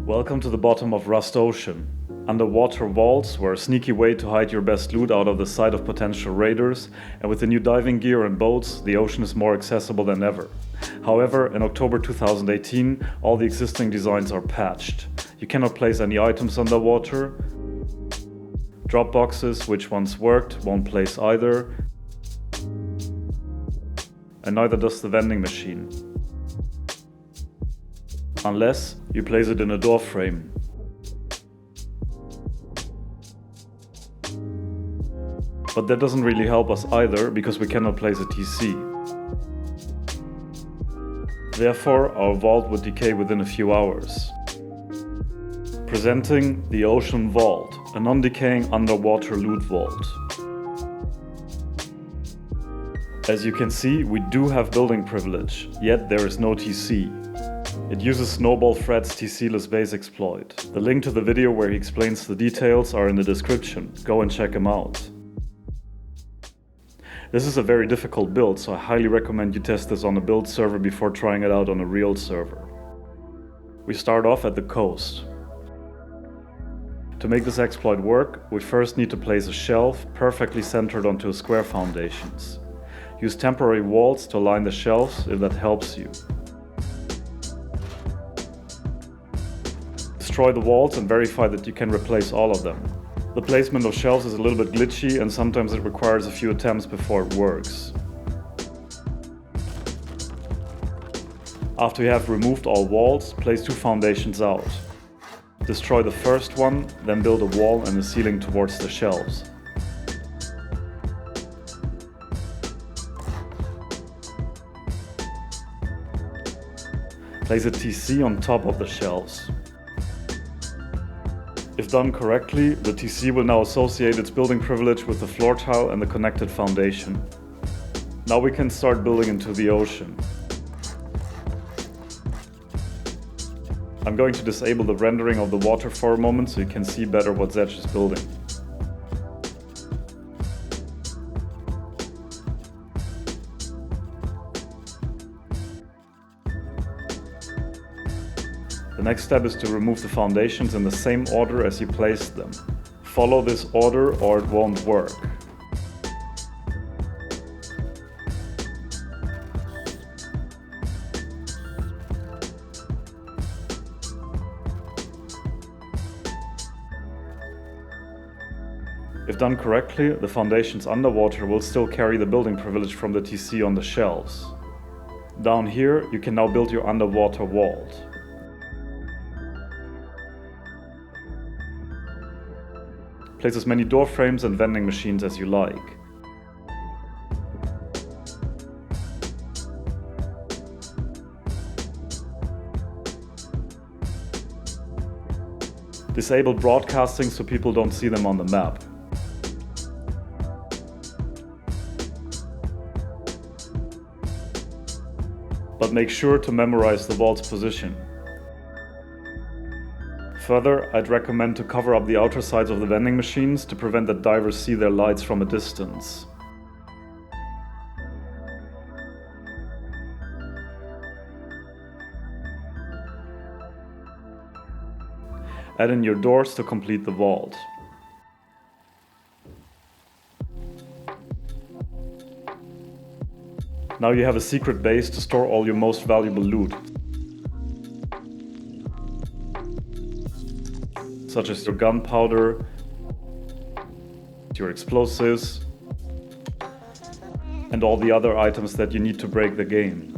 Welcome to the bottom of Rust Ocean. Underwater vaults were a sneaky way to hide your best loot out of the sight of potential raiders, and with the new diving gear and boats, the ocean is more accessible than ever. However, in October 2018, all the existing designs are patched. You cannot place any items underwater. Drop boxes, which once worked, won't place either. And neither does the vending machine. Unless you place it in a door frame. But that doesn't really help us either, because we cannot place a TC. Therefore, our vault would decay within a few hours. Presenting the Ocean Vault, a non-decaying underwater loot vault. As you can see, we do have building privilege, yet there is no TC. It uses Snowball Fred's TC-less base exploit. The link to the video where he explains the details are in the description. Go and check him out. This is a very difficult build, so I highly recommend you test this on a build server before trying it out on a real server. We start off at the coast. To make this exploit work, we first need to place a shelf perfectly centered onto a square foundations. Use temporary walls to align the shelves if that helps you. Destroy the walls and verify that you can replace all of them. The placement of shelves is a little bit glitchy and sometimes it requires a few attempts before it works. After you have removed all walls, place 2 foundations out. Destroy the first one, then build a wall and a ceiling towards the shelves. Place a TC on top of the shelves. If done correctly, the TC will now associate its building privilege with the floor tile and the connected foundation. Now we can start building into the ocean. I'm going to disable the rendering of the water for a moment so you can see better what Zedge is building. The next step is to remove the foundations in the same order as you placed them. Follow this order or it won't work. If done correctly, the foundations underwater will still carry the building privilege from the TC on the shelves. Down here, you can now build your underwater vault. Place as many door frames and vending machines as you like. Disable broadcasting so people don't see them on the map. But make sure to memorize the vault's position. Further, I'd recommend to cover up the outer sides of the vending machines to prevent that divers see their lights from a distance. Add in your doors to complete the vault. Now you have a secret base to store all your most valuable loot, such as your gunpowder, your explosives, and all the other items that you need to break the game.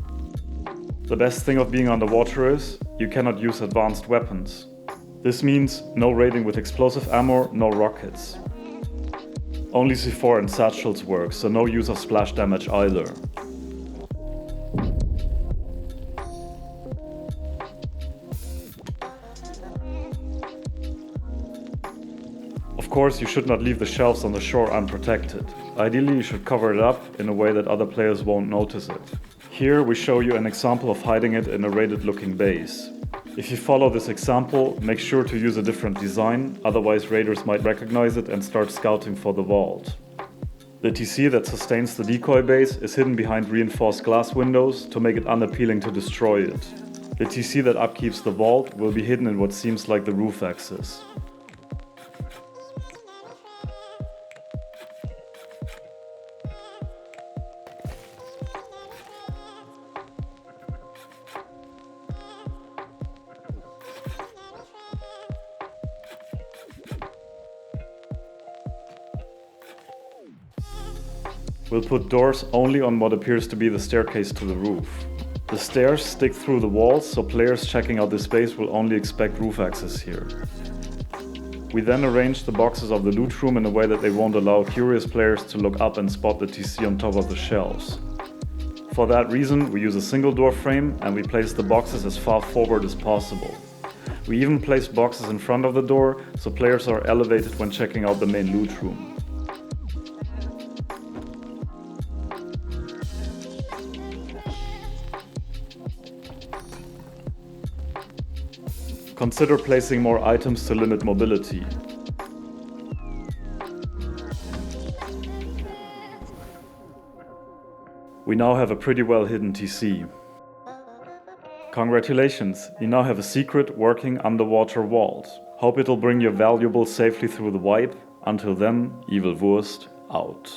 The best thing of being underwater is, you cannot use advanced weapons. This means no raiding with explosive ammo, no rockets. Only C4 and satchels work, so no use of splash damage either. Of course, you should not leave the shelves on the shore unprotected. Ideally, you should cover it up in a way that other players won't notice it. Here we show you an example of hiding it in a raided looking base. If you follow this example, make sure to use a different design, otherwise raiders might recognize it and start scouting for the vault. The TC that sustains the decoy base is hidden behind reinforced glass windows to make it unappealing to destroy it. The TC that upkeeps the vault will be hidden in what seems like the roof axis. We'll put doors only on what appears to be the staircase to the roof. The stairs stick through the walls, so players checking out this space will only expect roof access here. We then arrange the boxes of the loot room in a way that they won't allow curious players to look up and spot the TC on top of the shelves. For that reason, we use a single door frame and we place the boxes as far forward as possible. We even place boxes in front of the door, so players are elevated when checking out the main loot room. Consider placing more items to limit mobility. We now have a pretty well hidden TC. Congratulations, you now have a secret working underwater vault. Hope it'll bring your valuables safely through the wipe. Until then, Evil Wurst out.